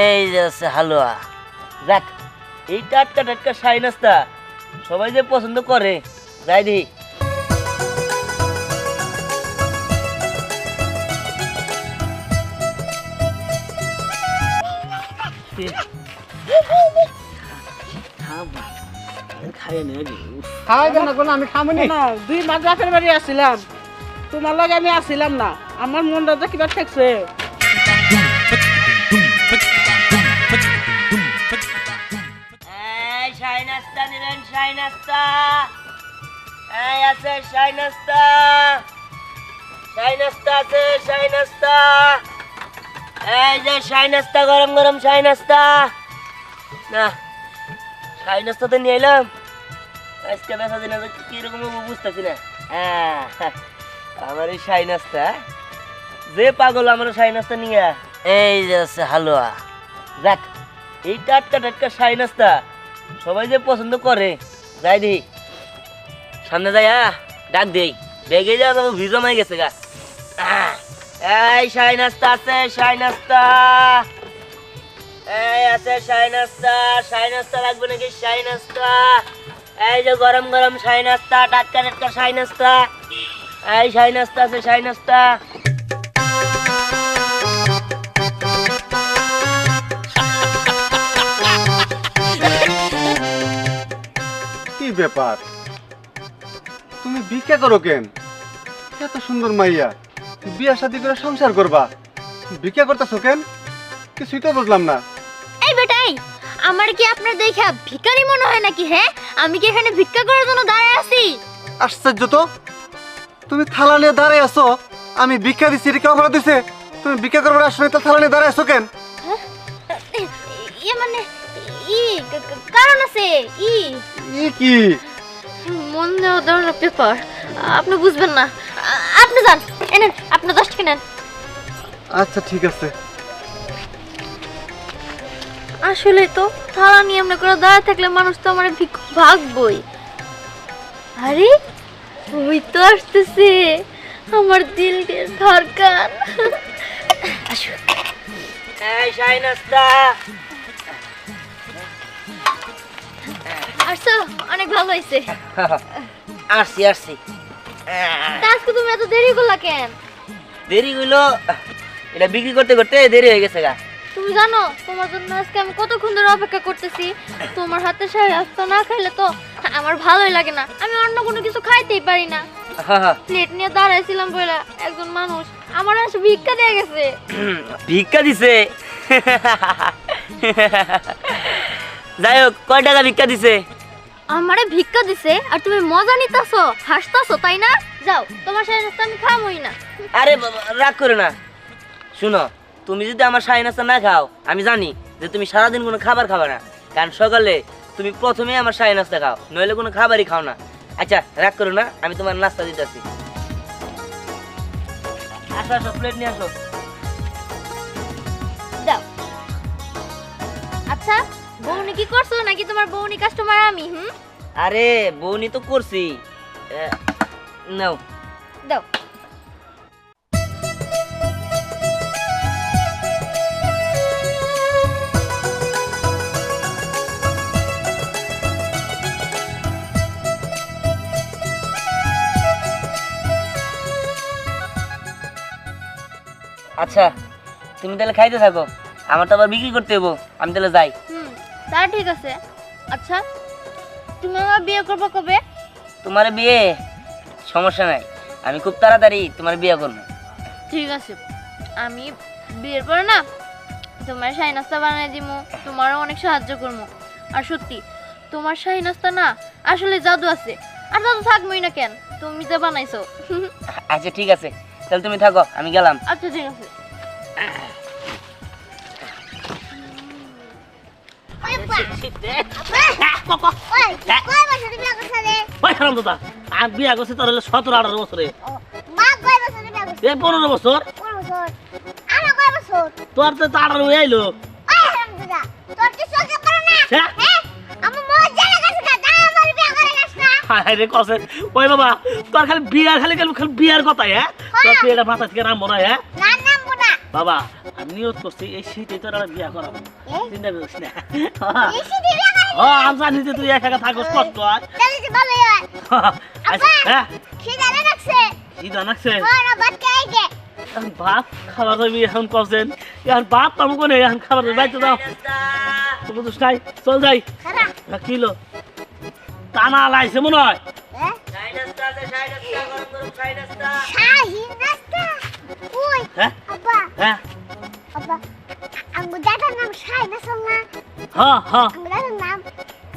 এই যে আছে হালুয়া। যাক, এই টাটকা টাটকা শাহী নাস্তা সবাই যে পছন্দ করে, যাই দেখি। আমি খামনি না। 2 মাস বাপের বাড়ি আসছিলাম, তোমার লগে আমি আসছিলাম না, আমার মনটা তো কিবা ঠেকছে। এই শাহী নাস্তা নিলেন, শাহী নাস্তা। এই আছে শাহী নাস্তা, শাহী নাস্তা আছে, শাহী নাস্তা। এই যে শাহী নাস্তা, গরম গরম শাহী নাস্তা। না, শাহী নাস্তা তো নিয়ে এলাম, আজকে বেচা দিন কিরকম বুঝতেছি না। আমার এই শাহী নাস্তা, যে পাগল আমার শাহী নাস্তা নিয়ে। এই যে আছে হালুয়া। যাক, এই টাটকা টাটকা শাহী নাস্তা সবাই যে পছন্দ করে, যাই দেখি। সামনে যাই, ডাক দেই, বেগে যা যাবো, ভিজো মাই গেছে গা। এই শাহী নাস্তা আছে, শাহী নাস্তা। এই আছে শাহী নাস্তা, শাহী নাস্তা লাগবে নাকি? শাহী নাস্তা, এই যে গরম গরম শাহী নাস্তা, টাটকা টাটকা শাহী নাস্তা। এই শাহী নাস্তা আছে, শাহী নাস্তা। কি ব্যাপার, তুমি ভিক্ষা করো কেন? এত সুন্দর মাইয়া, বিয়া শাদী করে সংসার করবা, ভিক্ষা করতেছো কেন? কিছুই তো বুঝলাম না। এই বেটাই, আমার কি আপনার দেখা ভিখারি মনে হয় নাকি? হ্যাঁ, আমি কি এখানে ভিক্ষা করার জন্য দাঁড়ায় আছি? আশ্চর্য তো, তুমি থালা নিয়ে দাঁড়ায় আছো, আমি ভিক্ষা দিচ্ছি, এটা কি অপরাধ দিছে? তুমি ভিক্ষা করবার আসলে তো থালা নিয়ে দাঁড়ায় আছো কেন? মানে কারণ আছে। কি মন দেওয়া ধরনের পেপার, আপনি বুঝবেন না। আপনি যান, এনেন আপনি 10 টাকা নেন। আচ্ছা ঠিক আছে। আসলে তো থালা নিয়ে আমরা করে দাঁড়ায় থাকলে মানুষ তো আমার ভাগবই। আরে ওই তো আসতেছে আমার দিল কে ধড়কন। আসো। এই শাহী নাস্তা। আসো, অনেক ভালো হয়েছে। আসছি আসছি। আজকে তুমি এত দেরি করলা কেন? দেরি হইলো, এটা বিক্রি করতে করতে দেরি হয়ে গেছে গা। তুমি জানো তোমার জন্য আজকে আমি কতক্ষণ ধরে অপেক্ষা করতেছি। তোমার হাতে শাহী নাস্তা না খাইলে তো আমার ভালোই লাগে না। আমি অন্য কোনো কিছু খাইতেই পারি না। প্লেট নিয়ে দাঁড়াইছিলাম বলে একজন মানুষ আমার এসে ভিক্ষা দিয়ে গেছে। ভিক্ষা দিছে? যাই হোক, কয় টাকা ভিক্ষা দিছে? আমারে ভিক্ষা দিছে আর তুমি মজা নিতেছো, হাসতেছো, তাই না? যাও, তোমার শাহী নাস্তা আমি খামই না। আরে বাবা, রাগ করে না। শুনো, তুমি যদি আমার শাহী নাস্তা না খাও, আমি জানি যে তুমি সারাদিন কোনো খাবার খাবে না, কারণ সকালে তুমি প্রথমে আমার শাহী নাস্তা খাও, নইলে কোনো খাবারই খাও না। আচ্ছা, রাগ করো না, আমি তোমার নাস্তা দিতেছি। আসো আসো, প্লেট নিয়ে আসো। দাও। আচ্ছা, বউনি কি করছো নাকি তোমার বউনি কাস্টমার আমি? আরে বউনি তো করছি, নাও। দাও। আচ্ছা, তুমি তাহলে খাইতে থাকো, আমার তো আবার বিক্রি করতে হবো, আমি তাহলে যাই। তা ঠিক আছে। আচ্ছা, তুমি আমার বিয়ে করবে কবে? তোমার বিয়ে সমস্যা নাই, আমি খুব তাড়াতাড়ি তোমার বিয়ে করবো। ঠিক আছে, আমি বিয়ের পরে না তোমার শাহী নাস্তা বানিয়ে দিমু, তোমারও অনেক সাহায্য করবো। আর সত্যি তোমার শাহী নাস্তা না আসলে জাদু আছে, আর জাদু থাকবোই না কেন, তুমি যে বানাইছো। আচ্ছা ঠিক আছে, তাহলে তুমি থাকো, আমি গেলাম। আচ্ছা ঠিক আছে। আমি বিয়া করছি তোর 17-18 বছরে। 15 বছর? তোর তো 18 হয়ে আইলো। রে কসে ওই বাবা, তোর খালি বিয়ার খালি বিয়ার কথাই। হ্যাঁ, তোর এটা মাথা থেকে নামবো না। হ্যাঁ বাবা, আর নিয়ত করছি এই শীতে তোর আর বিয়া করাবো এ? চিন্তা করিস না বেশি দিবি না ও আমি জানি যে তুই একা একা থাকস কষ্ট হয় তাহলে তো ভালোই হয় আচ্ছা, হ্যাঁ সে জানা রাখছে কি জানাচ্ছে ওরা ভাত খাই গে এখন ভাত খাবার যাবি এখন করছেন এখন ভাত পাবো কোনে এখন খাবার বাইতে দাও তো বুঝছ নাই চল যাই খারা কিলো টানা লাইছে মনে হয় হ্যাঁ শাহী নাস্তা আছে, শাহী নাস্তা, গরম গরম শাহী নাস্তা। শাহী নাস্তা ওই হ্যাঁ আব্বা হ্যাঁ আব্বা আঙ্গু দাদার নাম শাহী নাস্তা না হ্যাঁ হ্যাঁ আঙ্গু দাদার নাম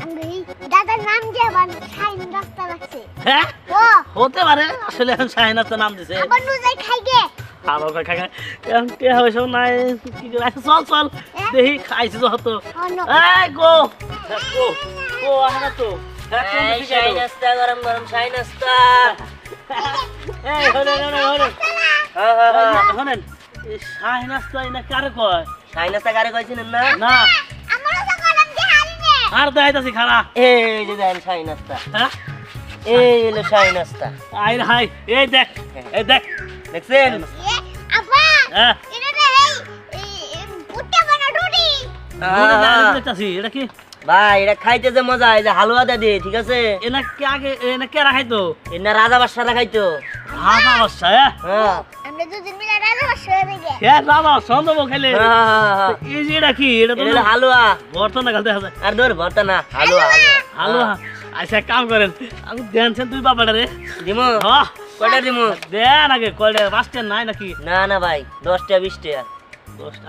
আঙ্গু এই দাদার নাম দিয়ে বান শাহী নাস্তা রাখছে হ্যাঁ ও হতে পারে আসলে এখন শাহিনাতে নাম দিছে আবার নুজাই খাই গে আবার খাই খাই এখন কে হবে সব নাই কি করে আচ্ছা, চল চল দেখি খাইছি যত অন্য এই গো গো গো আনা তো হ্যাঁ, কোন এই দিকে শাহী গেলো? নাস্তা, গরম গরম শাহী নাস্তা। এই হলেন হলেন হ্যাঁ, হ্যাঁ, হ্যাঁ। হলেন এই শাহিনাস্তা না কারে কয় শাহী নাস্তা কারে কইছিলেন না? না আমারও তো কলম দিয়ে হারি নে আর দেখাইতাছি খারা এই যে দেখেন শাহী নাস্তা, হ্যাঁ এই হলো শাহী নাস্তা। আই হাই এই দেখ এই দেখ দেখছেন? এ আব্বা হ্যাঁ এটা রে এই পুট্টা বানা রুটি দেখতাছি এটা কি ভাই এটা খাইতে যে মজা, এই যে হালুয়া দে ঠিক আছে? এনা কে আগে এনা কে রাখাইতো এনা রাজা বাদশারা খাইতো। ভাজা বসা হ্যাঁ আমরা দুজন মিলে রাজা বসে হয়ে গে হ্যাঁ রাজা সন্দব খেলে হ্যাঁ, এই যে এটা কি এটা তো এটা হলো হালুয়া। বর্তন না গালতে আছে আর ধর ভর্তা না, হালুয়া হালুয়া। হালো আচ্ছা এক কাম করেন আমি দেনছেন তুই বাবাটা রে দিমু হ্যাঁ কয়টা দিমু? দেন আগে কয়টা পাঁচটা নাই নাকি না না ভাই 10টা 20টা।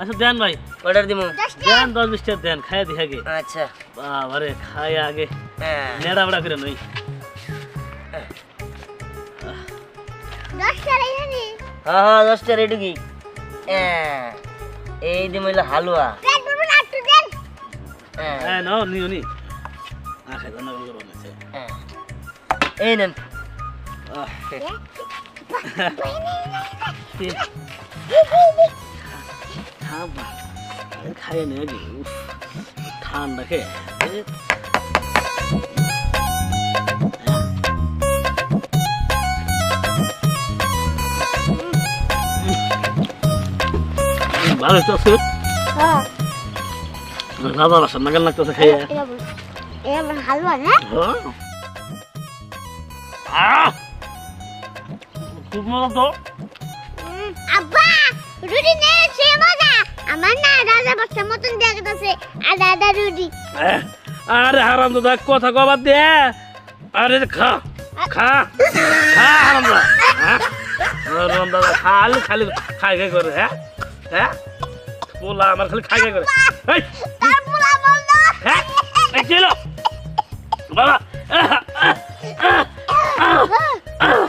আচ্ছা দেন ভাই কয়টা দিমু? দেন 10-20টা দেন খাই দিয়ে আগে আচ্ছা বাবারে খাই আগে হ্যাঁ নেড়া বড়া করে নই 10টা রে জানি হ্যাঁ 10টা রেডি কি? হ্যাঁ এই দিমু হলো হালুয়া। পেট ভরবে না একটু দেন হ্যাঁ হ্যাঁ নাও নিও নি আচ্ছা না করব না হ্যাঁ। এই নেন। খাই নে আগে উফ, ঠান্ডা খেয়ে ভালো তো হ্যাঁ রাজা রাসার নাগাল লাগতেছে খাইয়ে এটা বল এটা হালুয়া না খুব মজা তো আব্বা রুটি নে সে মজা আমার না রাজা বসে মতন দেখতেছে আর দাদা রুটি আরে হারাম দাদা কথা কবার দে আরে খা খা খা হারাম দাদা হারাম দাদা খালি খালি খাই খাই করে হ্যাঁ হ্যাঁ বলা আমার খালি খাই খাই করে এই, তার পোলা বললো হ্যাঁ এই ছিল বাবা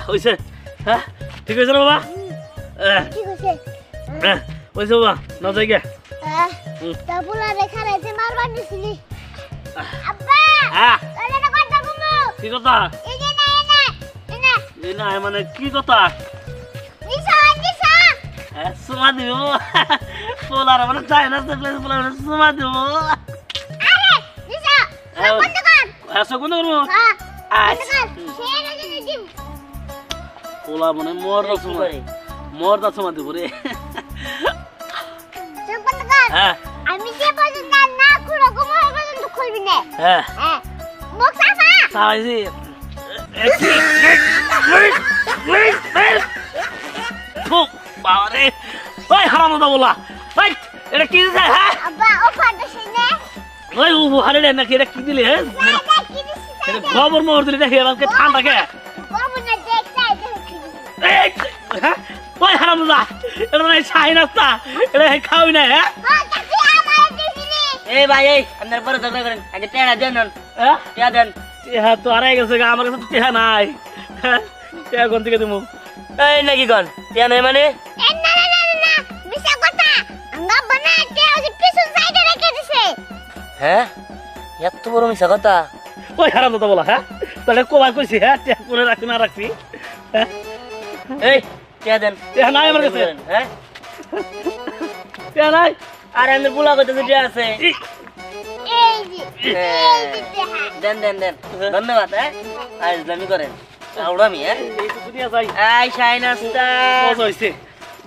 হইছে হ্যাঁ ঠিক হয়েছে না বাবা ঠিক আছে হয়েছে বাবা না যাই গে তার পোলা রেখা রাইতে মারবার নিছিলি আব্বা হ্যাঁ তাহলে না কথা ঘুমো কি কথা এই যে না এনা এই না মানে কি কথা নিশা নিশা হ্যাঁ সুমা দিব পোলার মানে চাই না পোলার সুমা দিব আরে নিশা বন্ধ কর হ্যাঁ সকুন করবো হ্যাঁ আচ্ছা সে রাজে দিম পোলা মানে মোর কি সুমা করে? মোর দা সুমা দিব রে চুপ বন্ধ কর হ্যাঁ আমি যে পর্যন্ত না খুঁড়ো ঘুমো পর্যন্ত খুলবি না হ্যাঁ হ্যাঁ মুখ সাফা সাইজি বাবারে ওই হারাম দাদা বলা ওই এটা কি দিছে হ্যাঁ আব্বা ও ফাটা শুনে ওই হারে নাকি এটা কি দিলে হ্যাঁ দাদা কি দিছিস এটা খবর মোর দিলে দেখে আমাকে ঠান্ডা কে বাবু না দেখতে এই, হ্যাঁ? ওই হারাম দাদা এটা নাই ছাই নাস্তা এটা খাওয়াই না হ্যাঁ হ্যাঁ কাকি আমার দিছিলি এই ভাই এই আপনার পরে ঝগড়া করেন, আগে টেড়া দেন নন, হ্যাঁ টেড়া দেন। হ্যাঁ তো আরে গেছে গা, আমার কাছে টেহা নাই হ্যাঁ টেহা কোন থেকে দেবো এই নাকি কন টেড়া নাই মানে? এ না না না না মিছা কথা আঙ্গা বানাতে ওই পিছন সাইডে রেখে দিছে হ্যাঁ এত বড় মিশা কথা? ওই হারাম দাদা বলা হ্যাঁ তাহলে কবার কইছি হ্যাঁ টেহা করে রাখছি না রাখছি হ্যাঁ এই টেড়া দেন। টেহা নাই আমার কাছে হ্যাঁ টেহা নাই আর আমাদের বুলা করতে টেড়া আছে। ই, এই যে দেখা দেন দেন দেন, ধন্যবাদ। হ্যাঁ আর ইসলামি করেন আউড়ামি। হ্যাঁ এই তো দুনিয়া যাই এই শাহী নাস্তা। মজা হইছে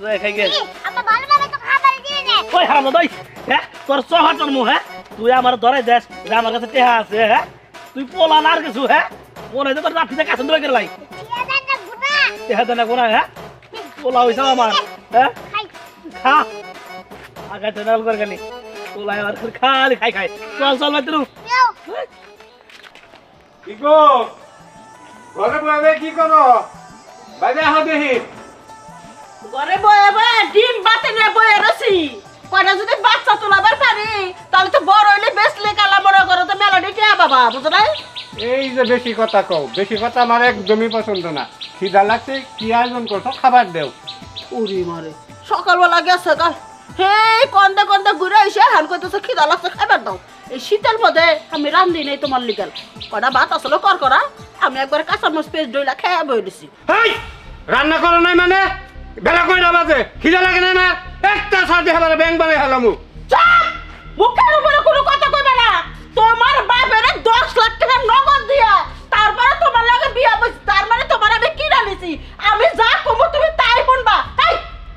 যাই খাই গে আব্বা ভালো ভালো তো খাবার দিয়ে নে ওই হারামজাদা হ্যাঁ তোর চহার তোর মুখ হ্যাঁ তুই আমার ধরে দেশ যে আমার কাছে টেহা আছে হ্যাঁ তুই পোলা না আর কিছু হ্যাঁ মনে হয় তোর নাতিতে কাছে ধরে গেলাই টেহা দেনা কোনা হ্যাঁ পোলা হইছে আমার হ্যাঁ খা আগে টেনাল করে গেলি পোলা আমার খালি খাই খাই চল চল ভাই তুই কি গো ঘরে বসে কি করো বাইরে আহ দেখি ঘরে বয়ে বয়ে ডিম বাতে নিয়ে বয়ে রসি কয়টা যদি বাচ্চা তোলাবার পারি তাহলে তো বড় হইলে বেসলে কালা বড় করো তো মেলাডি কে বাবা বুঝো নাই এই যে বেশি কথা কও বেশি কথা আমার একদমই পছন্দ না খিদা লাগছে কি আয়োজন করছো খাবার দেও উড়ি মারে সকালবেলা গেছে কাল হে কন্দে কন্দে ঘুরে এসে হান করতেছে খিদা লাগছে খাবার দাও এই শীতের মধ্যে আমি রান্ধি নেই তোমার লিগাল কটা ভাত আসলে কর করা আমি একবার কাঁচামচ পেস্ট দইলা খেয়ে বই দিছি হেই রান্না করো নাই মানে বেলা কয়টা বাজে খিদা লাগে না না একটা সাথে খাবার ব্যাং বানাই হলামু চাপ মুখের উপরে কোনো কথা কইবে না তোমার বাপের 10 লাখ টাকা নগদ দিয়া তারপরে তোমার লগে বিয়া বইছি তার মানে তোমার আমি কিনা নিছি আমি যা কমু তুমি তাই শুনবা এই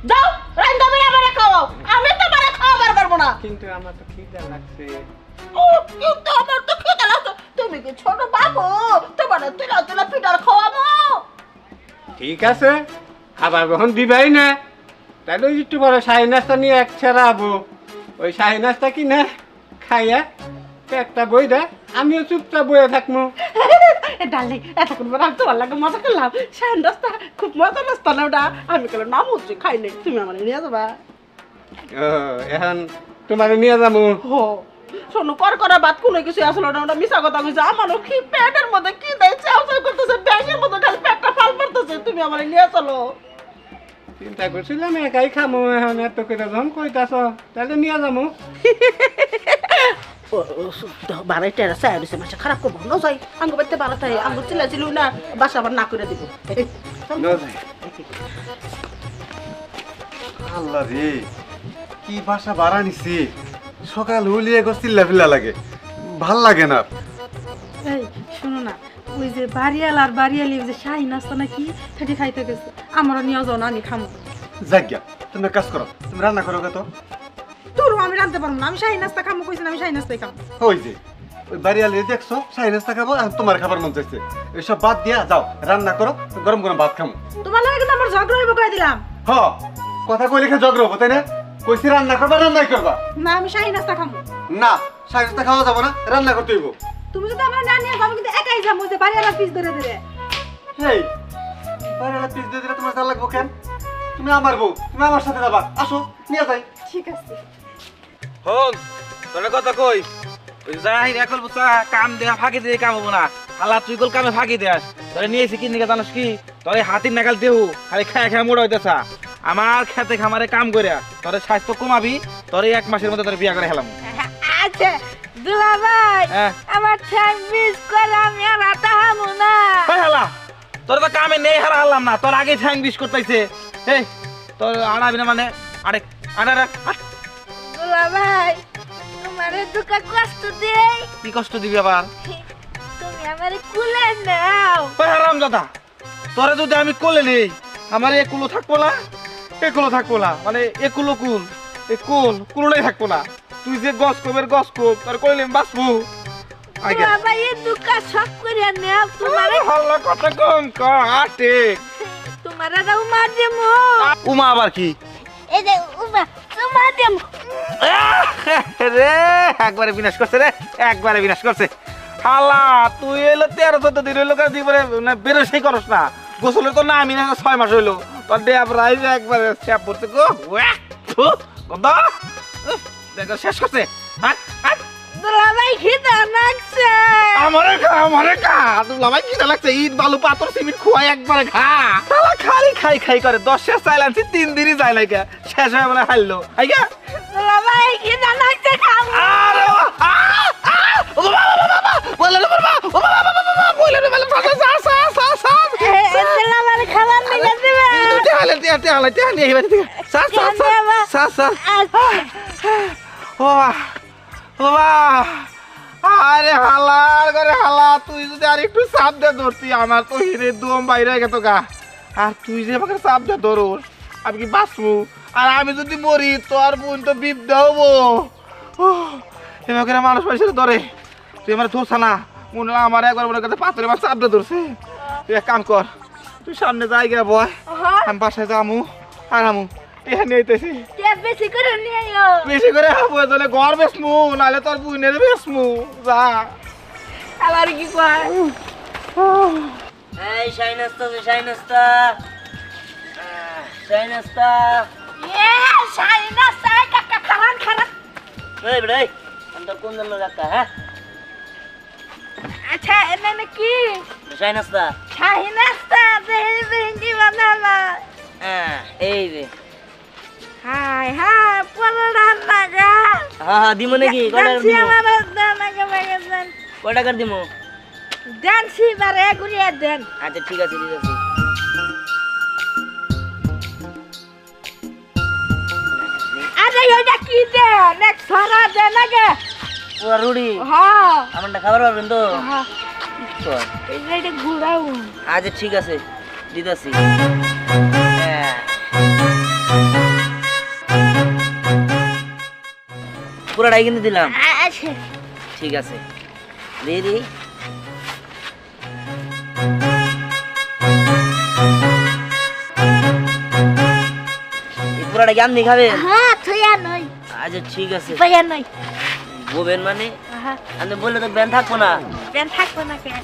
যাও রান্না করে আমারে খাওয়াও আমি তোমারে খাওয়াবার পারবো না কিন্তু আমার তো খিদা লাগছে ও কিন্তু আমার তো খিদে লাগছে তুমি কি ছোট বাবু তোমার তুলা তুলা পিঠার খাওয়াবো ঠিক আছে খাবার যখন দিবাই না তাহলে ওই একটু বড় শাহী নাস্তা নিয়ে এক ছেড়াবো ওই শাহী নাস্তা কিনে খাইয়া একটা বই দে আমিও চুপচাপ বইয়ে থাকবো ডালি এতক্ষণ পর আমি তোমার লাগে মজা করলাম সান্ডাসটা খুব মজা নাস্তা না ওটা আমি কেন নাম হচ্ছে খাই নাই তুমি আমার নিয়ে যাবা ও এখন তোমার নিয়ে যাবো হো শোনো কর করা বাদ কোনো কিছু আসলো না ওটা মিশা কথা কইছে আমারও কি পেটের মধ্যে কি দেয় চাও চাও করতেছে ব্যাগের মধ্যে খালি পেটটা ফাল মারতেছে তুমি আমার নিয়ে চলো চিন্তা করছিলাম একাই খামো এখন এত করে যখন কইতাছ তাহলে নিয়ে যাবো বারাই টেরা চাই দিছে মাসে খারাপ করবো না যাই আঙ্গ বাড়িতে বাড়াতে আঙ্গ চিল্লা চিলু না বাসা আবার না করে দিব আল্লাহ রে কি বাসা ভাড়া নিছি সকাল হলিয়ে গো চিল্লা ফিল্লা লাগে ভাল লাগে না এই শোনো না ওই যে বাড়িয়াল আর বাড়িয়ালি যে শাহী নাস্তা নাকি সেটি খাইতে গেছে আমারও নিয়ে যাও না আমি খামো জাগ্যা তুমি কাজ করো তুমি রান্না করো তো তোর আমি রাঁধতে পারবো না আমি শাহী নাস্তা খামো কইছি না আমি শাহী নাস্তাই খামো ওই যে ওই বাড়িয়ালি দেখছো শাহী নাস্তা খাবো আর তোমার খাবার মন চাইছে এসব বাদ দিয়া যাও রান্না করো গরম গরম ভাত খামো তোমার লাগে কিন্তু আমার ঝগড়া হইব কই দিলাম হ কথা কই লিখে ঝগড়া হবো তাই না কইছি রান্না করবা রান্নাই করবা না আমি শাহী নাস্তা খামো না শাহী নাস্তা খাওয়া যাবো না রান্না করতে হইব তুমি যদি আমার না নিয়ে আমি কিন্তু একাই যাবো যে বাড়িয়ালা পিস ধরে ধরে হেই বাড়িয়ালা পিস দিয়ে দিলে তোমার যা লাগবো কেন তুমি আমার বউ তুমি আমার সাথে যাবা আসো নিয়ে যাই ঠিক আছে হন তোর কথা কই ওই যাই একল বুঝা কাম দেয়া ফাঁকি দিয়ে কাম হবো না আল্লাহ তুই কল কামে ফাঁকি দেয়াস তোরে নিয়েছি কি নিকে জানিস কি তোর হাতির নাগাল দেহু খালি খায় খায় মোড়া হইতেছা আমার খেতে খামারে কাম করিয়া তোর স্বাস্থ্য কমাবি তোর 1 মাসের মধ্যে তোর বিয়া করে হেলাম আচ্ছা দুলা ভাই হ্যাঁ আমার ঠ্যাং মিস করে আমি আর আটা হামু না হেলা তোর তো কামে নেই হারা হারলাম না তোর আগে ঠ্যাং বিষ করতেছে এই তোর আড়াবি না মানে আরে আড়া দুলা ভাই তোমার দুকা কষ্ট দেই কি কষ্ট দিবি আবার তুমি আমারে কুলে নাও ওই হারাম দাদা তোরে যদি আমি কোলে নেই আমার একুলো থাকবো না একুলো থাকবো না মানে একুলো কুল এ কুল কুলোটাই থাকবো না তুই যে গছ কবের গছ কোপ তোর কোলে আমি বাঁচবো আগে বাবা এই দুকা সব করে নাও তোমারে হাল্লা কথা কম কাটে তোমারে দাও মার দেমু উমা আবার কি এই যে উমা তোমার দেমু রে একবারে বিনাশ করছে রে একবারে বিনাশ করছে হাল্লা তুই এলো 13-14 দিন হইলো কার দিবরে বেরোসই করস না গোসলে তো না আমি না 6 মাস হইলো তোর ডে প্রাইজ একবারে চাপ পড়ছে গো গন্ধ দেখো শেষ করছে হাট হাট দুলা ভাই খিদা লাগছে আমারে খা তুই ভাই কি লাগছে ইট বালু পাথর সিমেন্ট খুয়াই একবারে খা শালা খালি খাই খাই করে 10 শেষ চাইলাম 3 দিনই যায় লাগে শেষ হয়ে বলে হাইলো আইগা দুলা ভাই খিদা লাগছে খাও আরে ও বাবা বলে রে বাবা ও বাবা বলে রে বলে সা দুলা ভাই খাবার নিয়ে দিবে তে নিয়ে আইবা সা ও আরে হালার করে হালা তুই যদি আর একটু চাপ দে ধরতি আমার তো হিরে দম বাইরে গেত গা আর তুই যে আমাকে চাপ দে ধরোস আমি কি বাঁচবো আর আমি যদি মরি তোর বোন তো বিপদে হবো। এভাবে করে মানুষ পয়সা ধরে, তুই আমার ধরছা না মনে হয় আমার একবার মনে কাছে পাথরে মাছ চাপতে ধরছে। তুই এক কাম কর, তুই সামনে জায়গা বয়, আমি বাসায় যামু আর আমু এখানে আইতেছি। বেশি করে নিয়ে আইও। বেশি করে হবো তাহলে ঘর বেসমু, নাহলে তোর বোনের বেসমু। যা আবার কি কয় এই শাইনাস্তা শাইনাস্তা শাইনাস্তা এ শাইনাস্তা কাকা খারান খারান। এই বেড়ে আমরা কোন জন্য কাকা? হ্যাঁ আচ্ছা এনে কি শাইনাস্তা। শাইনাস্তা দেহি ভেঙ্গি বানালা। হ্যাঁ এই রে। হাই হাই পড়া লাগা। হ্যাঁ দিমু নাকি? কয় টাকা দিমু? দানাকে বাগান কয় টাকা দিমু? দেন সিবারে ঘুরিয়ে দেন। আচ্ছা ঠিক আছে ঠিক আছে। আরে ওইটা কি দেন? এক ছড়া দেন আগে। পুরা রুড়ি হ্যাঁ আমারটা খাবার পারবেন তো? হ্যাঁ কর। এইটা ঘুরাও। আচ্ছা ঠিক আছে দিতাছি। হ্যাঁ পুরাটাই কিন্তু দিলাম। আচ্ছা ঠিক আছে দিয়ে দিই। এই পুরাটা কি আপনি খাবেন? হ্যাঁ থইয়া নই আচ্ছা ঠিক আছে। থইয়া নই। বলবেন মানে হ্যাঁ আপনি বললে তো ব্যান থাকবো না। দেন থাকবো না কেন?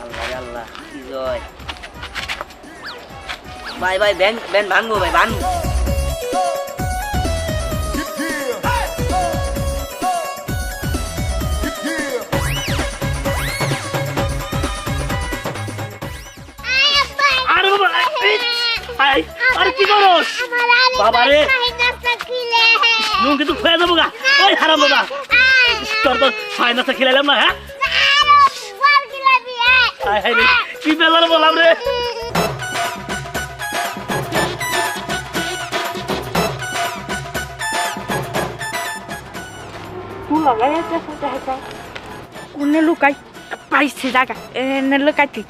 আল্লাহ রে আল্লাহ কি জয়। ভাই ভাই ব্যান ব্যান ভাঙবো ভাই ভাঙবো। আরে বাবা আই আরে কি করস বাবা রে নুন কিন্তু খুঁয়ে দেবো গা। ওই হারাম বাবা তোর তো সাইনাসে খেলাইলাম না। হ্যাঁ হাই হাই রে কি বেলার বললাম রে। কোনে লুকাই পাইছে জায়গা এনে লুকাইতে।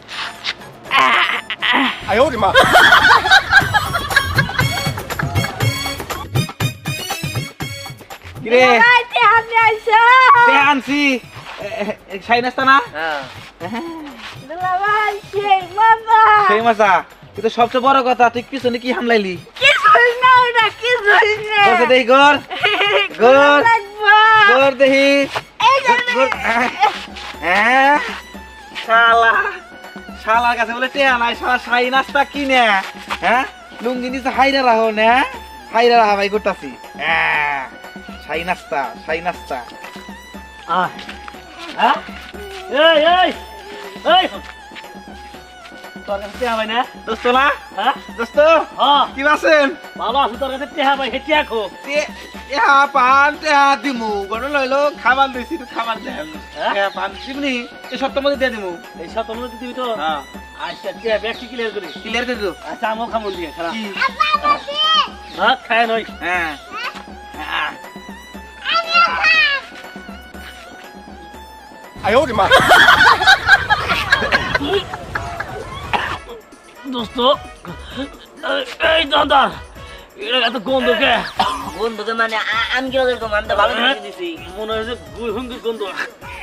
কিরে লুকাইতে হাতে আইছে। তে আনছি সাইনাস্তা না হ্যাঁ দুলাভাই সেই বাবা সেই মাসা কিন্তু সবচেয়ে বড় কথা তুই পিছনে কি হামলাইলি? কি কইছ না ওটা কি কইছ না? বসে দেই গর গর লাগবা গর দেহি এই যে গর। হ্যাঁ শালা শালার কাছে বলে টেয়া নাই, শালা সাই নাস্তা কিনে হ্যাঁ লুঙ্গি নিচে হাইরা রাখো না, হাইরা রাখা ভাই করতাছি। হ্যাঁ সাই নাস্তা সাই নাস্তা। হ্যাঁ এই এই এই তোর কাছে টেহা ভাই না? দোস্ত না হ্যাঁ দোস্ত হ্যাঁ কি আছেন? ভালো আছো তোর কাছে টেহা ভাই হেঁটে আখো। টেহা পান টেহা দিমু গড় লইলো খাবার দিছি তো খাবার দেন। হ্যাঁ? টেহা পান দিমনি এই সপ্তাহের মধ্যে দিয়ে দিমু। এই সব তোমার দিবি তো? হ্যাঁ আচ্ছা টেহা ব্যাগটি ক্লিয়ার করি। ক্লিয়ার করে দিও। আচ্ছা আমও খামো দিয়ে খারাপ। কি? হ্যাঁ খায় নই। হ্যাঁ দোস্ত এই দাদা এটা এত গন্ধ কে? বন্ধুকে মানে আমি কি রকম আমি তো ভালো করে দিছি। মনে হয় যে হুঙ্গির গন্ধ।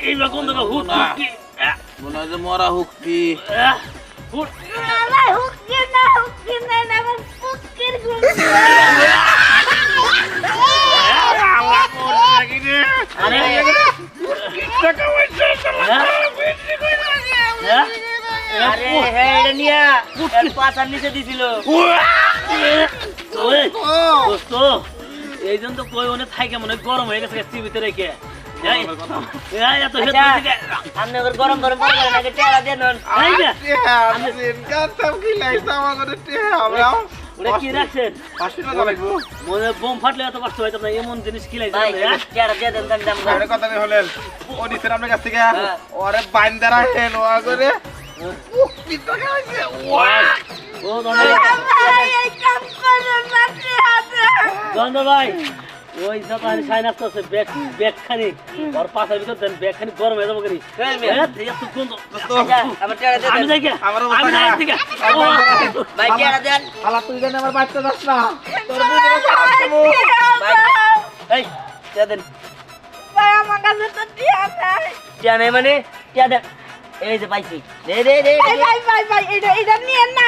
এইবার গন্ধটা হুট কি মনে হয় যে মরা হুকতি। হুট দুলাভাই হুকি না আমার ফুকির গুণ। আরে আরে হ্যাঁ এটা নিয়া এর পাতার নিচে দিছিল। দোস্ত এই জন্য তো কই অনেক থাইকে মনে হয় গরম হয়ে গেছে টিভিতে রেখে এত আচ্ছা, আপনি ওর গরম গরম করে নাকি টেরা দিয়ে নন। ওটা কি রাখছেন? মনে হয় বোম ফাটলে এত কষ্ট হইতো না, এমন জিনিস কি লাগছে ভাই টেরা দিয়ে দেন দাম ও ধন্যবাদ ভাই ওই যত আমি সাইন আসতেছে ব্যাগ খানি ওর পাশের ভিতর দেন ব্যাগ খানি গরম হয়ে যাবো করি এই মেয়ে। এত গন্ধ। আচ্ছা, আমার টাকা দিয়ে আমি দেন। যাই গে, আমার আমি যাই এর থেকে। ভাই টাকা দেন। হালা তুই জানি আমার বাচ্চা যাস না তোর ভাই, এই, টাকা দেন। ভাই আমার কাছে তো টিয়া নাই। টাকা নেই মানে? টাকা দেন। এই যে পাইছি। দে, দে, দে, ভাই দে। ভাই ভাই ভাই এটা নিয়ে না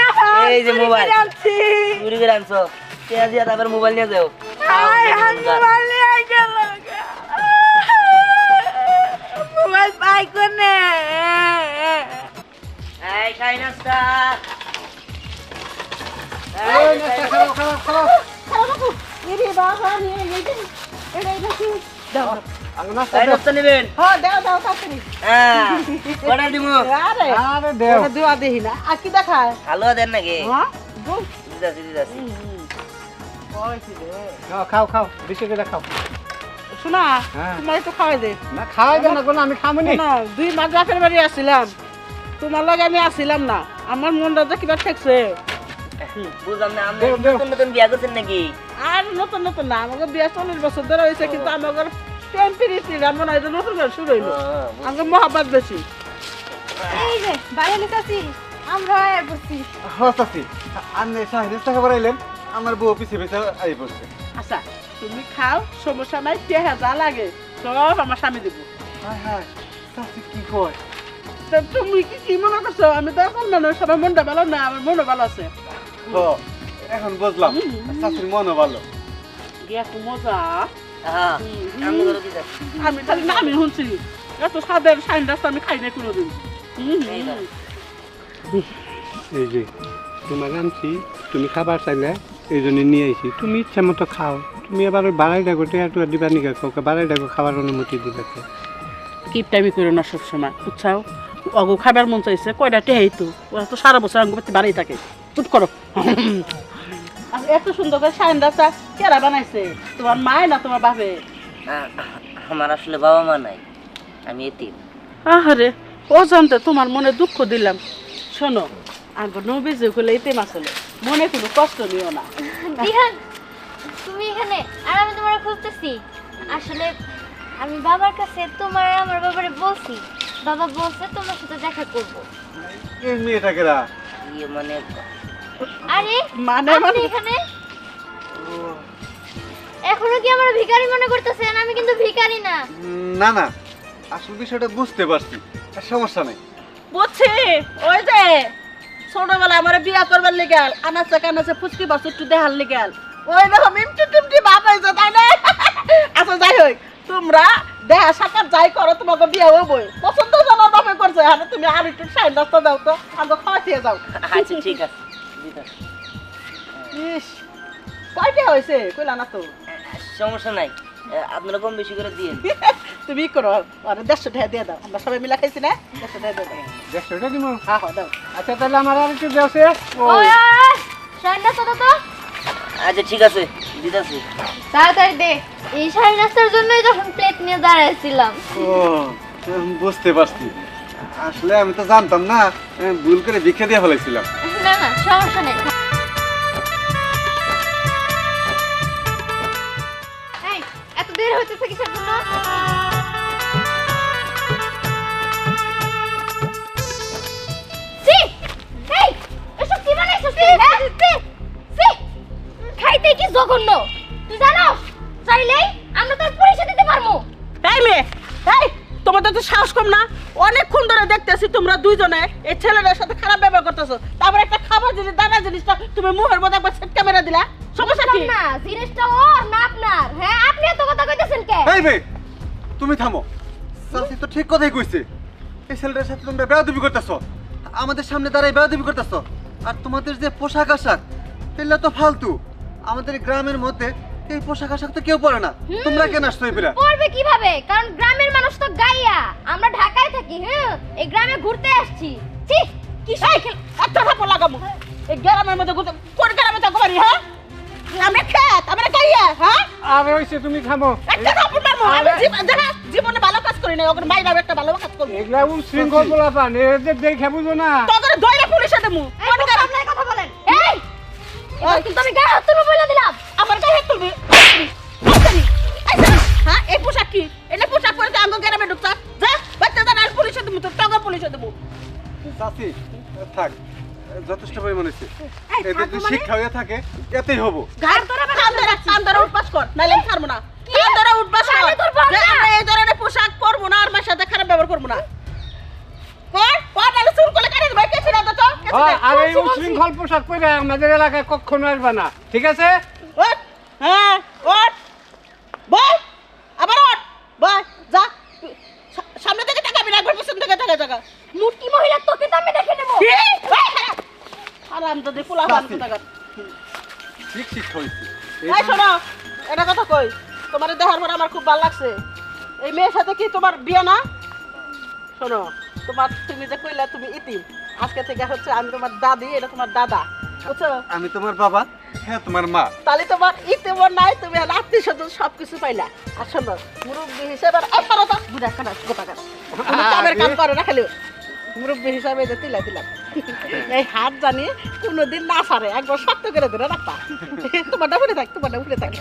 এই যে মোবাইল। আনছি চুরি করে আনছো। টাকা দিয়ে তারপর মোবাইল নিয়ে যাও। মোবাইল নিয়ে গেল মোবাইল পাই কোনে এই খাই নাস্তা। এই নাস্তা খাও খাও খাও এরে বাবা নিয়ে গেছে এটা কি দাও আগে নাস্তা এই দাও। নাস্তা নেবেন? হ্যাঁ দাও দাও তাড়াতাড়ি হ্যাঁ। কটা দিমু? আরে আরে দেও ওটা দেওয়া দেখি না আর কি দেখায় হালুয়া দেন নাকি? হ্যাঁ বল দিদাসি, দিদাসি। খাও খাও বেশি করে খাও শোনা হ্যাঁ। তোমার একটু খাওয়াই দে না খাওয়াই দেন না কোনো আমি খামনি না 2 মাস বাপের বাড়ি আসছিলাম তোমার লগে আমি আসছিলাম না আমার মনটা যে কিবা ঠেকছে বুঝলাম না, আপনি দেও, দেও। নতুন নতুন বিয়া করছেন নাকি? আর নতুন নতুন না আমাকে বিয়া 40 বছর ধরে হয়েছে কিন্তু আমাকে টেম্পারেচার মনে হয় যে নতুন করে শুরু হইলো আমাকে মহাব্বত বেশি এই যে বাইরে কাছি আমরা বসছি। হস্তাছি আপনি সাহেব টাকা বাড়াইলেন আমার বউ পিছে পিছে আই পড়ছে আচ্ছা তুমি খাও সমস্যা নাই টেহা যা লাগে সব আমার স্বামী দেবো হায় হায় চাচি কি কয় তা তুমি কি মনে করছো আমি তো এখন মানুষ সবার মনটা ভালো না আমার মনও ভালো আছে ও এখন বুঝলাম চাচির মনও ভালো গিয়া খুব মজা হ্যাঁ, আমি করে দিতে। আমি খালি নামই শুনছি এত সাদের সাইন রাস্তা আমি খাই নাই কোনোদিন এই দাও। এই যে তোমার আনছি তুমি খাবার চাইলে এই জন্য নিয়ে আইছি তুমি ইচ্ছা মতো খাও তুমি এবার ওই বাড়াই ডাকো টেয়াটু দিবা নিকা কাউকে বাড়াই ডাকো খাবার অনুমতি দিবে কিপটামি করে না সবসময় বুঝছাও অগু খাবার মন চাইছে কয়টা টেহাই তো ওরা তো সারা বছর আঙ্গুপাতি বাড়াই থাকে চুপ করো আর এত সুন্দর করে সাইন রাস্তা কেরা বানাইছে তোমার মায় না তোমার বাপে আমার আসলে বাবা মা নাই, আমি এতিম। আহারে ও জানতে তোমার মনে দুঃখ দিলাম শোনো আঙ্গ নবীজি হলে এতে মাসলে মনে কোনো কষ্ট নিও না দিহান তুমি এখানে আর আমি তোমার খুঁজতেছি। আসলে আমি বাবার কাছে তোমার আর আমার বাবারে বলছি, বাবা বলছে তোমার সাথে দেখা করব। এই মেয়েটাকেরা ইয়ে মানে আরে মানে আপনি মানে এখানে এখনো কি আমার ভিখারি মনে করতেছেন? আমি কিন্তু ভিখারি না। না না আসল বিষয়টা বুঝতে পারছি আর সমস্যা নেই বুঝছি ওই যে ছোটবেলা আমার বিয়া করবার লেগেল আনাচে কানাচে ফুচকি বাস একটু দেখার লেগেল ওই দেখো মিমটি টিমটি বাপ হয়েছে তাই না আচ্ছা যাই হোক তোমরা দেখা সাক্ষাৎ যাই করো তোমাকে বিয়া হবই পছন্দ জানার বাপে করছে হ্যাঁ তুমি আর একটু সাইড রাস্তা দাও তো আমাকে খাওয়া দিয়ে যাও আচ্ছা ঠিক আছে, দিতাছি। ইস কয়টা হয়েছে কইলা না তো সমস্যা নাই, আপনারা কম বেশি করে দিয়ে। তুমি ই করো আর 150 টাকা দিয়ে দাও আমরা সবাই মিলা খাইছি না 150 টাকা দিয়ে দাও দেখছোটা দিব হ্যাঁ হ্যাঁ দাও আচ্ছা তাহলে আমার আর একটু দেওছে ওই শাইন নাস্তা তো আচ্ছা ঠিক আছে, দিতাছি। তাড়াতাড়ি দে। এই শাইন নাস্তার জন্যই যখন প্লেট নিয়ে দাঁড়াইছিলাম। ও বুঝতে পারছি আসলে আমি তো জানতাম না আমি ভুল করে ভিক্ষা দিয়ে ফেলেছিলাম না না সমস্যা নেই। এই এত দেরি হইতেছে কিসের জন্য? সি এই এসব কি বানাইছিস তুই? হ্যাঁ সি খাইতে কি জঘন্য তুই জানোস? চাইলেই আমরা তোর পরিচয় দিতে পারবো। এই মেয়ে এই তোমাদের তো সাহস কম না অনেকক্ষণ ধরে দেখতেছি তোমরা দুইজনে এই ছেলেদের সাথে খারাপ ব্যবহার করতেছো তারপর একটা খাবার জিনিস দানা জিনিসটা তুমি মুখের মধ্যে একবার সেট ক্যামেরা দিলা সমস্যা কি না জিনিসটা ওর না আপনার। হ্যাঁ আপনি এত কথা কইতেছেন কে? এই মেয়ে তুমি থামো চাচি তো ঠিক কথাই কইছে এই ছেলেটার সাথে তোমরা বেয়াদবি করতেছো আমাদের সামনে দাঁড়াই বেয়াদবি করতেছো আর তোমাদের যে পোশাক আশাক এগুলো তো ফালতু আমাদের গ্রামের মধ্যে এই পোশাক আশাক তো কেউ পরে না তোমরা কেন আসছো এই বেরা পড়বে কিভাবে? কারণ গ্রামের মানুষ তো গাইয়া, আমরা ঢাকায় থাকি। হ্যাঁ এই গ্রামে ঘুরতে আসছি। ছি কি সাইকেল একটা থাপড় লাগামু এই গ্রামের মধ্যে কোন গ্রামে থাকো বাড়ি হ্যাঁ আমরা খেত আমরা গাইয়া হ্যাঁ আর হইছে তুমি খামো একটা থাপড় মারমু আমি জীবনে ভালো কাজ করি না ওকে মাইরা একটা ভালো কাজ করব এগুলা উশৃঙ্খল বলা পান এ যে দেখে বুঝো না তোদের দইরা পুলিশে দেমু কোন গ্রামে আপনার কথা বলেন। এই এবার কিন্তু আমি গায়ে হাত তুলবো বলে দিলাম। আমার গায়ে হাত তুলবি চাচি থাক যথেষ্ট পরিমাণ হয়েছে এদের যদি থাকবো মানে? শিক্ষা হয়ে থাকে এতেই হবো ঘাট ধরে কান ধরে উঠবাস কর নাইলে আমি ছাড়বো না কান ধরে উঠবাস কর আমি তোর বল যে না। আমরা এই ধরনের পোশাক পরবো না আর মার সাথে খারাপ ব্যবহার করবো না কর নাইলে চুল করে কাটে ভাই কেছে না তো আর এই উশৃঙ্খল পোশাক পরে আমাদের এলাকায় কখনো আসবে না ঠিক আছে ওঠ হ্যাঁ ওঠ বল আবার ওঠ বল যা সামনে থেকে তাকাবি না একবার পিছন থেকে তাকা মুটকি মহিলা তোকে তো আমি দেখে নেবো আরাম তো দিয়ে পোলা বান টাকা ঠিক শিক্ষা হয়েছে এই শোনো এটা কথা কই তোমার দেখার পর আমার খুব ভালো লাগছে এই মেয়ের সাথে কি তোমার বিয়ে না শোনো তুমি যে কইলা তুমি ইতিম আজকে থেকে হচ্ছে আমি তোমার দাদি এটা তোমার দাদা বুঝছো আমি তোমার বাবা হ্যাঁ তোমার মা তাহলে তোমার ইতিম নাই তুমি আত্মীয় স্বজন সবকিছু পাইলা আর শোনো মুরব্বী হিসেবে পারো তো বুঝা কানা গোটা কানা কামের কাম করে না খালি মুরব্বী হিসাবে যে দিলাম এই হাত জানি কোনোদিন না সারে একবার শক্ত করে ধরে রাখবা তোমারটা উপরে থাক